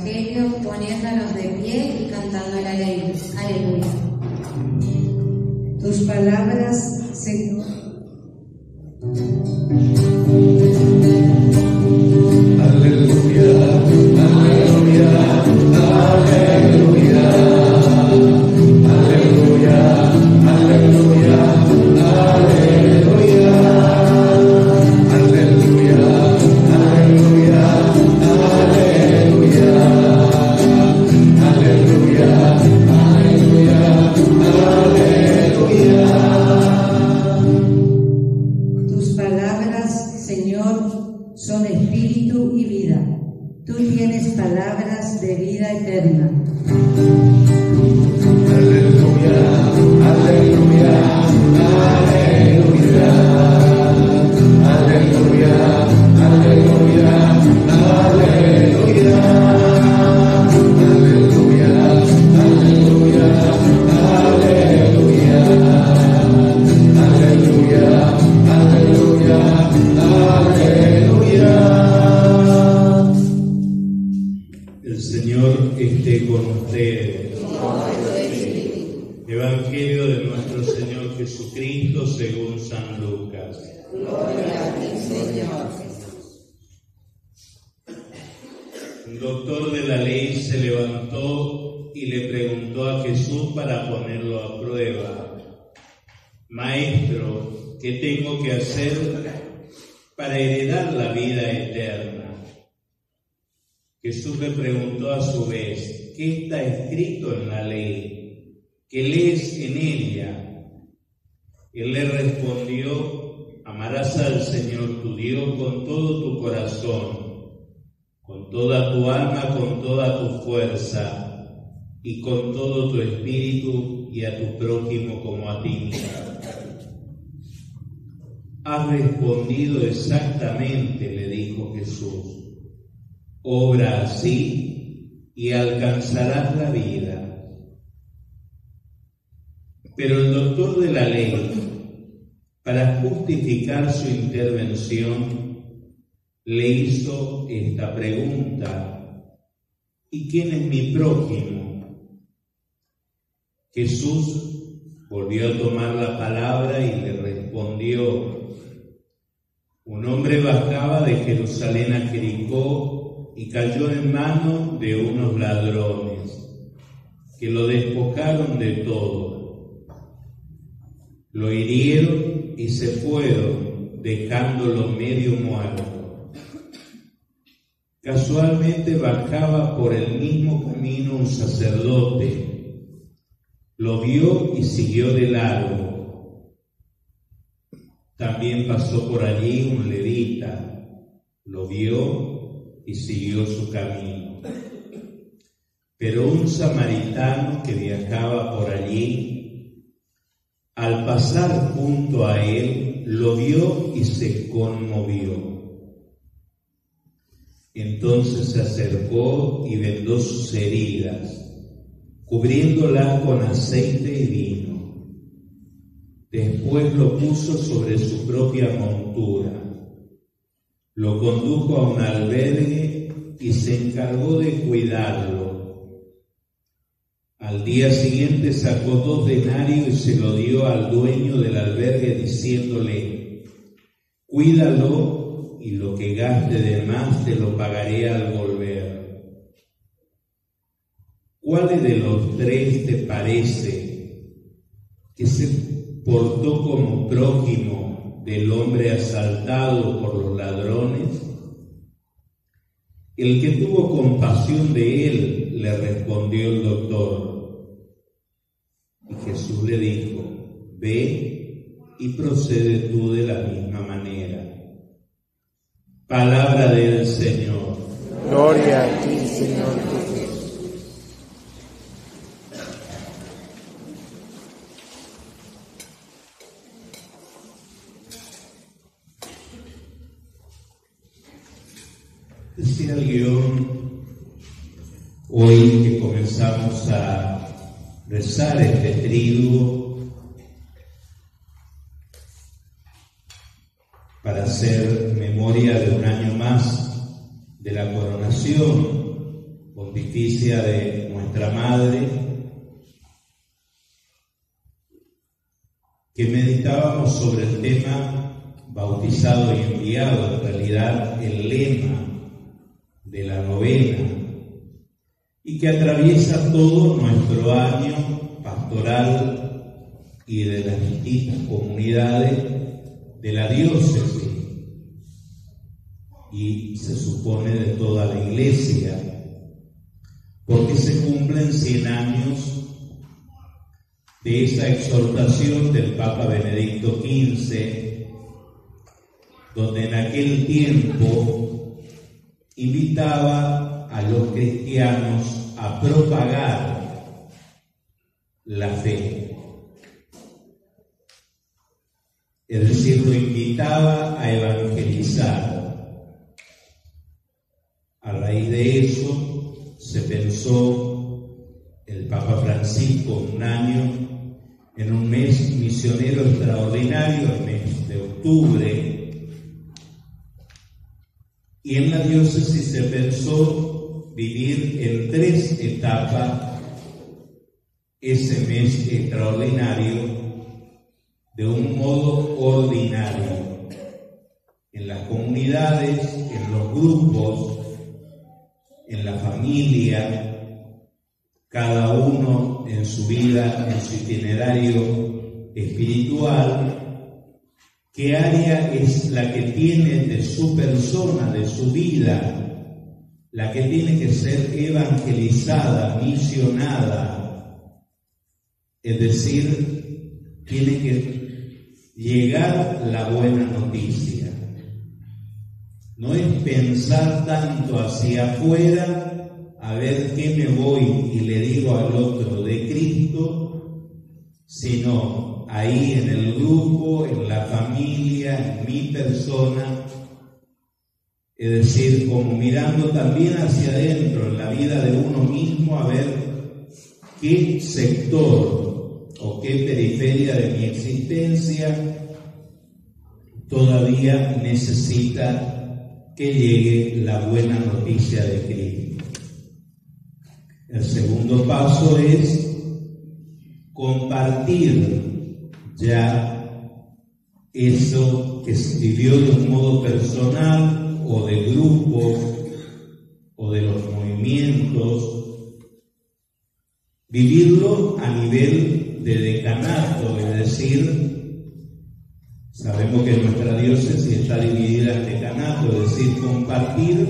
Evangelio poniéndonos de pie y cantando el aleluya. Tus palabras, Señor. Aleluya, aleluya, aleluya, aleluya, aleluya, aleluya, aleluya, aleluya, aleluya, aleluya, aleluya. Tus palabras, Señor, son espíritu y vida. Tú tienes palabras de vida eterna. Aleluya, aleluya, aleluya, aleluya, aleluya, aleluya, aleluya, aleluya, aleluya, aleluya, aleluya. El Señor esté con ustedes. Evangelio de nuestro Señor Jesucristo según San Lucas. Gloria a ti, Señor. Un doctor de la ley se levantó y le preguntó a Jesús para ponerlo a prueba: Maestro, ¿qué tengo que hacer para heredar la vida eterna? Jesús le preguntó a su vez: ¿qué está escrito en la ley? ¿Qué lees en ella? Él le respondió: amarás al Señor tu Dios con todo tu corazón, con toda tu alma, con toda tu fuerza y con todo tu espíritu, y a tu prójimo como a ti mismo. Has respondido exactamente, le dijo Jesús. Obra así y alcanzarás la vida. Pero el doctor de la ley, para justificar su intervención, le hizo esta pregunta: ¿y quién es mi prójimo? Jesús volvió a tomar la palabra y le respondió: un hombre bajaba de Jerusalén a Jericó y cayó en manos de unos ladrones, que lo despojaron de todo. Lo hirieron y se fueron, dejándolo medio muerto. Casualmente bajaba por el mismo camino un sacerdote. Lo vio y siguió de largo. También pasó por allí un levita. Lo vio y siguió su camino. Pero un samaritano que viajaba por allí, al pasar junto a él, lo vio y se conmovió. Entonces se acercó y vendó sus heridas, cubriéndolas con aceite y vino. Después lo puso sobre su propia montura. Lo condujo a un albergue y se encargó de cuidarlo. Al día siguiente sacó 2 denarios y se lo dio al dueño del albergue, diciéndole: cuídalo y lo que gaste de más te lo pagaré al volver. ¿Cuál de los 3 te parece que se portó como prójimo del hombre asaltado por los ladrones? El que tuvo compasión de él, le respondió el doctor. Y Jesús le dijo: ve y procede tú de la misma manera. Palabra del Señor. Gloria a ti, Señor Jesús. Decía el guión hoy que comenzamos a rezar este tríduo para hacer memoria de un año más de la coronación Pontificia de nuestra Madre, que meditábamos sobre el tema bautizado y enviado, en realidad el lema de la novena, y que atraviesa todo nuestro año pastoral y de las distintas comunidades de la diócesis, y se supone de toda la Iglesia, porque se cumplen 100 años de esa exhortación del Papa Benedicto XV, donde en aquel tiempo invitaba a los cristianos a propagar la fe. Es decir, lo invitaba a evangelizar. A raíz de eso se pensó el Papa Francisco un año en un mes misionero extraordinario, el mes de octubre, y en la diócesis se pensó vivir en 3 etapas ese mes extraordinario de un modo ordinario, en las comunidades, en los grupos, en la familia, cada uno en su vida, en su itinerario espiritual. ¿Qué área es la que tiene de su persona, de su vida, la que tiene que ser evangelizada, misionada? Es decir, tiene que llegar la buena noticia. No es pensar tanto hacia afuera, a ver qué me voy y le digo al otro de Cristo, sino ahí en el grupo, en la familia, en mi persona, es decir, como mirando también hacia adentro, en la vida de uno mismo, a ver qué sector o qué periferia de mi existencia todavía necesita que llegue la buena noticia de Cristo. El segundo paso es compartir ya eso que se vivió de un modo personal o de grupo o de los movimientos, vivirlo a nivel de decanato, es decir, sabemos que nuestra diócesis está dividida en decanato, es decir, compartir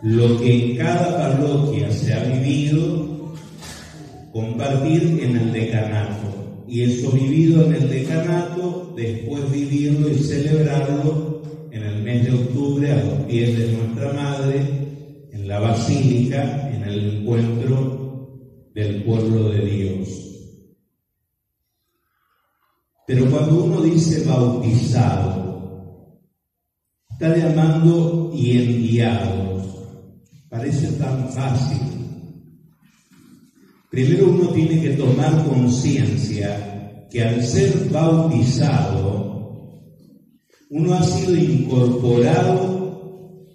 lo que en cada parroquia se ha vivido, compartir en el decanato. Y eso vivido en el decanato, después vivirlo y celebrarlo en el mes de octubre a los pies de nuestra Madre, en la Basílica, en el encuentro del pueblo de Dios. Pero cuando uno dice bautizado, está llamando y enviados. Parece tan fácil. Primero uno tiene que tomar conciencia que al ser bautizado, uno ha sido incorporado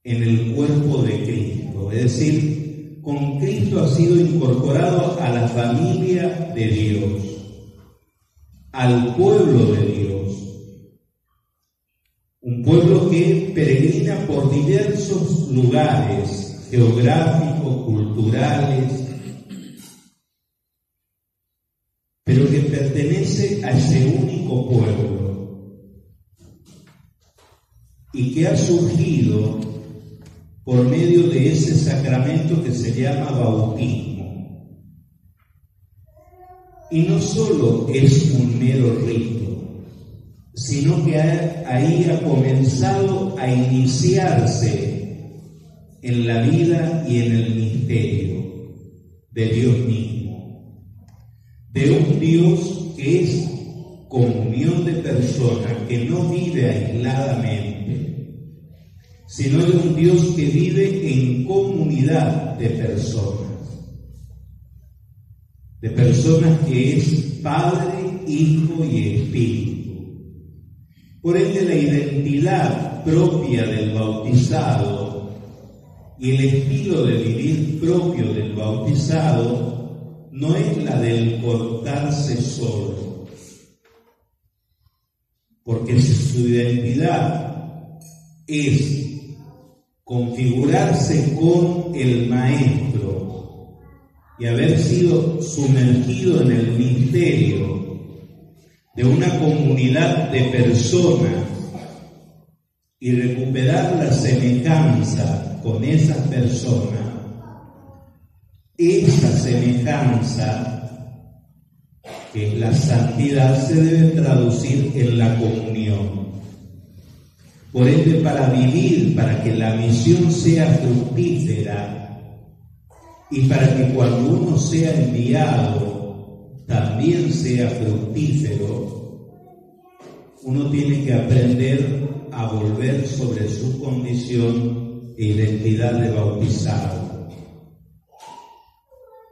en el cuerpo de Cristo. Es decir, con Cristo ha sido incorporado a la familia de Dios, al pueblo de Dios, un pueblo que peregrina por diversos lugares geográficos, culturales, pero que pertenece a ese único pueblo y que ha surgido por medio de ese sacramento que se llama bautismo. Y no solo es un mero rito, sino que ahí ha comenzado a iniciarse en la vida y en el misterio de Dios mismo, de un Dios que es comunión de personas, que no vive aisladamente, sino de un Dios que vive en comunidad de personas que es Padre, Hijo y Espíritu. Por ende, la identidad propia del bautizado y el estilo de vivir propio del bautizado no es la del cortarse solo, porque si su identidad es configurarse con el Maestro y haber sido sumergido en el misterio de una comunidad de personas y recuperar la semejanza con esas personas, esa semejanza, que es la santidad, se debe traducir en la comunión. Por ende, para vivir, para que la misión sea fructífera y para que cuando uno sea enviado también sea fructífero, uno tiene que aprender a volver sobre su condición e identidad de bautizado.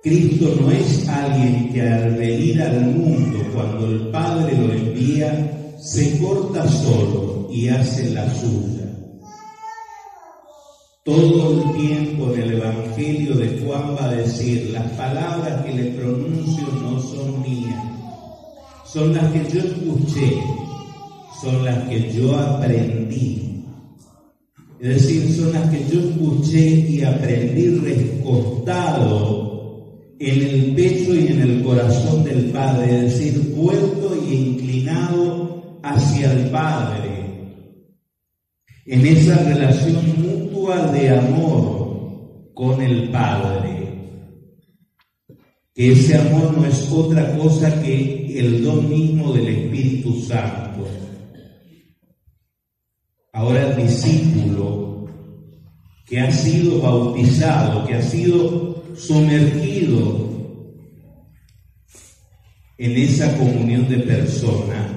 Cristo no es alguien que al venir al mundo, cuando el Padre lo envía, se corta solo y hace la suya. Todo el tiempo en el Evangelio de Juan va a decir: las palabras que le pronuncio no son mías, son las que yo escuché, son las que yo aprendí. Es decir, son las que yo escuché y aprendí recostado en el pecho y en el corazón del Padre, es decir, vuelto y inclinado hacia el Padre, en esa relación mutua de amor con el Padre, que ese amor no es otra cosa que el don mismo del Espíritu Santo. Ahora el discípulo que ha sido bautizado, que ha sido sumergido en esa comunión de personas,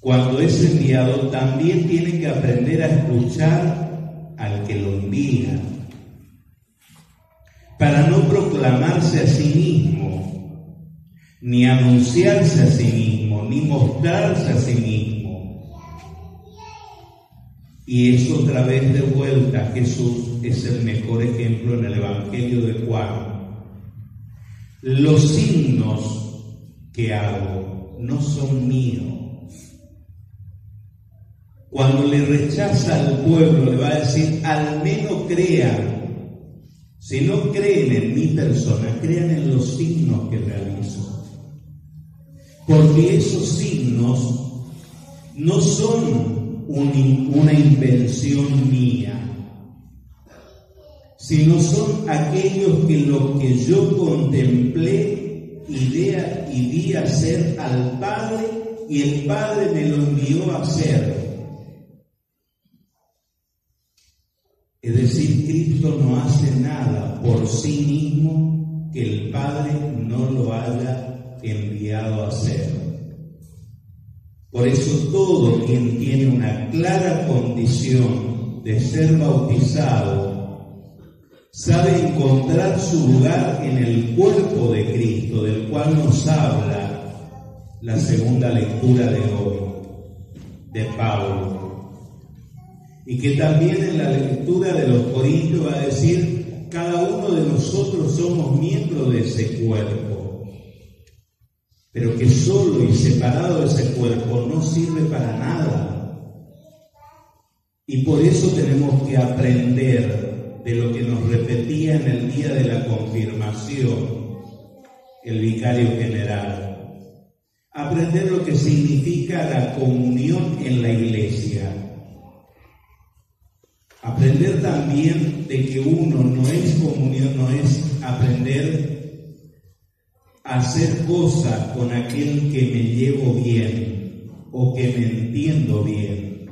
cuando es enviado también tiene que aprender a escuchar al que lo envía, para no proclamarse a sí mismo, ni anunciarse a sí mismo, ni mostrarse a sí mismo. Y es otra vez de vuelta, Jesús es el mejor ejemplo en el Evangelio de Juan. Los signos que hago no son míos. Cuando le rechaza al pueblo, le va a decir: al menos crean. Si no creen en mi persona, crean en los signos que realizo. Porque esos signos no son una invención mía, sino son aquellos que lo que yo contemplé y vi hacer al Padre, y el Padre me lo envió a hacer. Es decir, Cristo no hace nada por sí mismo que el Padre no lo haya enviado a hacer. Por eso todo quien tiene una clara condición de ser bautizado sabe encontrar su lugar en el cuerpo de Cristo, del cual nos habla la segunda lectura de hoy, de Pablo. Y que también en la lectura de los Corintios va a decir: cada uno de nosotros somos miembros de ese cuerpo. Pero que solo y separado de ese cuerpo no sirve para nada. Y por eso tenemos que aprender de lo que nos repetía en el día de la confirmación el vicario general. Aprender lo que significa la comunión en la iglesia. Aprender también de que uno no es comunión, no es aprender hacer cosas con aquel que me llevo bien o que me entiendo bien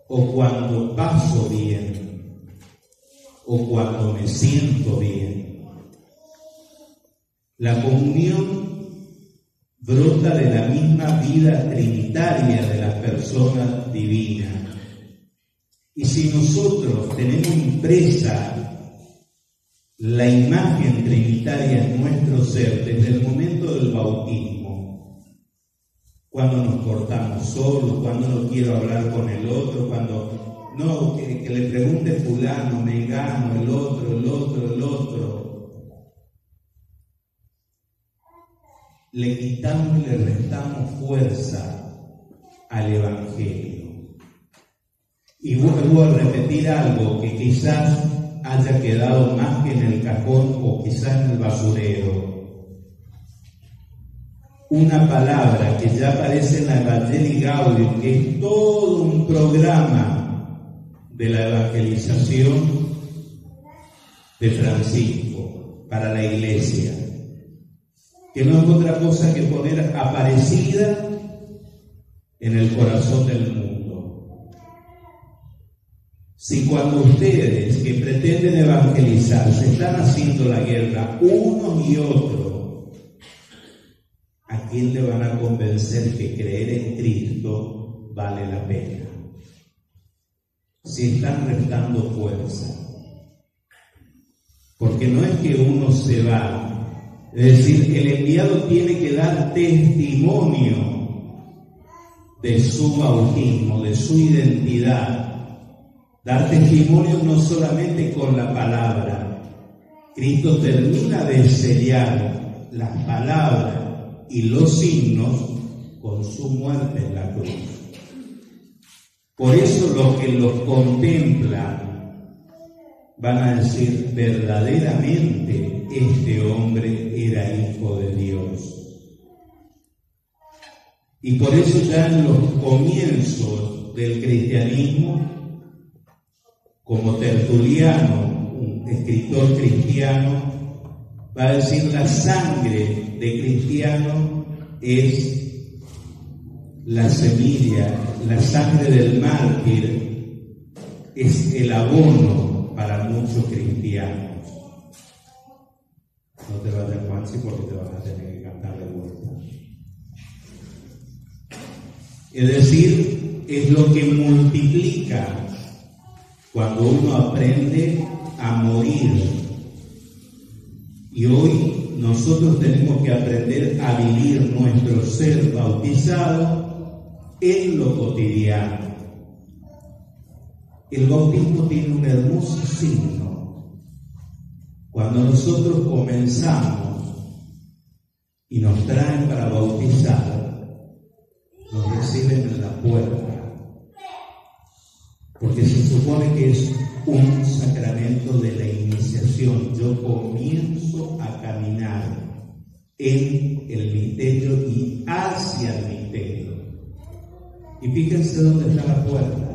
o cuando paso bien o cuando me siento bien. La comunión brota de la misma vida trinitaria de las personas divinas. Y si nosotros tenemos impresa la imagen trinitaria en nuestro ser desde el momento del bautismo, cuando nos cortamos solos, cuando no quiero hablar con el otro, cuando no, que le pregunte fulano, mengano, el otro. Le quitamos y le restamos fuerza al Evangelio. Y vuelvo a repetir algo que quizás haya quedado más que en el cajón o quizás en el basurero. Una palabra que ya aparece en la Evangelii Gaudium, que es todo un programa de la evangelización de Francisco para la Iglesia, que no es otra cosa que poner Aparecida en el corazón del mundo. Si cuando ustedes que pretenden evangelizar se están haciendo la guerra unos y otros, ¿a quién le van a convencer que creer en Cristo vale la pena? Si están restando fuerza. Porque no es que uno se va. Es decir, el enviado tiene que dar testimonio de su bautismo, de su identidad. Dar testimonio no solamente con la palabra. Cristo termina de sellar las palabras y los signos con su muerte en la cruz. Por eso los que los contemplan van a decir, verdaderamente este hombre era hijo de Dios. Y por eso ya en los comienzos del cristianismo, como Tertuliano, un escritor cristiano, va a decir, la sangre de cristiano es la semilla, la sangre del mártir es el abono para muchos cristianos. No te vayas, Juanchi, porque te vas a tener que cantar de vuelta. Es decir, es lo que multiplica cuando uno aprende a morir. Y hoy nosotros tenemos que aprender a vivir nuestro ser bautizado en lo cotidiano. El bautismo tiene un hermoso signo. Cuando nosotros comenzamos y nos traen para bautizar, nos reciben en la puerta, porque se supone que es un sacramento de la iniciación. Yo comienzo a caminar en el misterio y hacia el misterio. Y fíjense dónde está la puerta.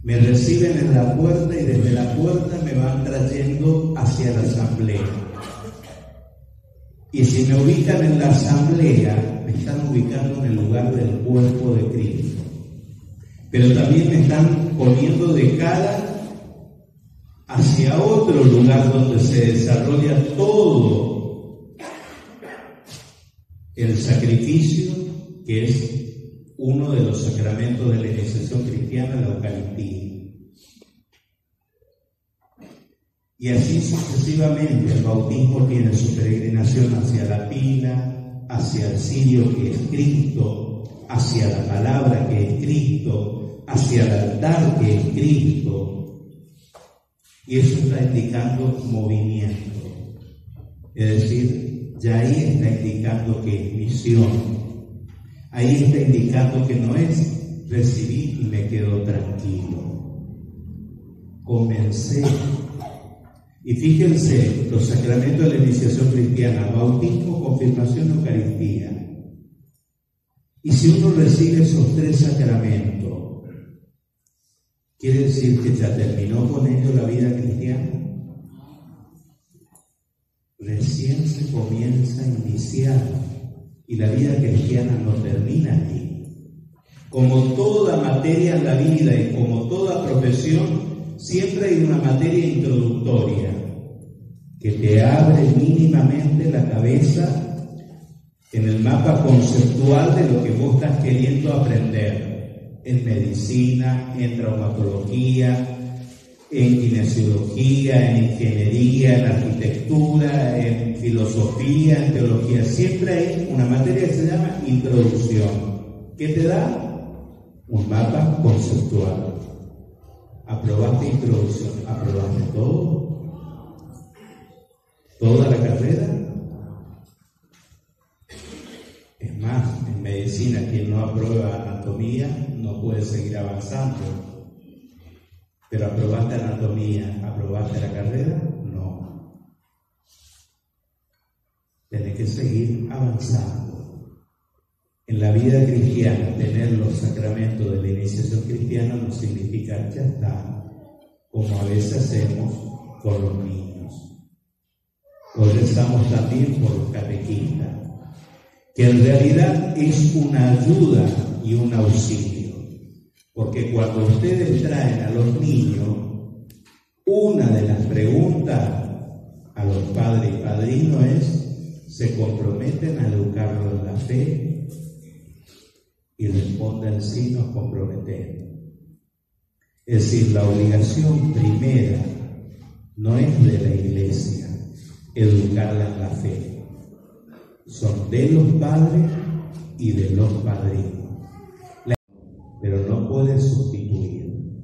Me reciben en la puerta y desde la puerta me van trayendo hacia la asamblea. Y si me ubican en la asamblea, me están ubicando en el lugar del cuerpo de Cristo. Pero también me están poniendo de cara hacia otro lugar donde se desarrolla todo el sacrificio, que es uno de los sacramentos de la iniciación cristiana, la Eucaristía. Y así sucesivamente el bautismo tiene su peregrinación hacia la pila, hacia el cirio que es Cristo, hacia la palabra que es Cristo, hacia el altar que es Cristo. Y eso está indicando movimiento. Es decir, ya ahí está indicando que es misión. Ahí está indicando que no es recibí y me quedo tranquilo. Comencé. Y fíjense, los sacramentos de la iniciación cristiana, bautismo, confirmación, Eucaristía. Y si uno recibe esos tres sacramentos, ¿quiere decir que ya terminó con ello la vida cristiana? Recién se comienza a iniciar. Y la vida cristiana no termina aquí. Como toda materia en la vida y como toda profesión, siempre hay una materia introductoria que te abre mínimamente la cabeza en el mapa conceptual de lo que vos estás queriendo aprender en medicina, en traumatología, en kinesiología, en ingeniería, en arquitectura, en filosofía, en teología. Siempre hay una materia que se llama introducción, que te da un mapa conceptual. ¿Aprobaste introducción? ¿Aprobaste todo? ¿Toda la carrera? Es más, en medicina quien no aprueba anatomía no puede seguir avanzando. Pero ¿aprobaste anatomía? ¿Aprobaste la carrera? No. Tenés que seguir avanzando. En la vida cristiana, tener los sacramentos de la iniciación cristiana no significa ya está, como a veces hacemos con los niños. Hoy rezamos también por los catequistas, que en realidad es una ayuda y un auxilio, porque cuando ustedes traen a los niños, una de las preguntas a los padres y padrinos es: ¿se comprometen a educarlo en la fe? Y responden: sí, nos comprometemos. Es decir, la obligación primera no es de la Iglesia educarla en la fe, son de los padres y de los padrinos. Pero no puede sustituir.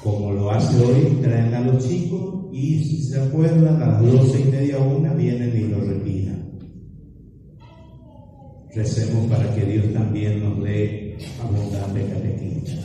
Como lo hace hoy, traen a los chicos y si se acuerdan, a las 12:30, 1 vienen y lo retiran. Recemos para que Dios también nos dé abundante catequistas.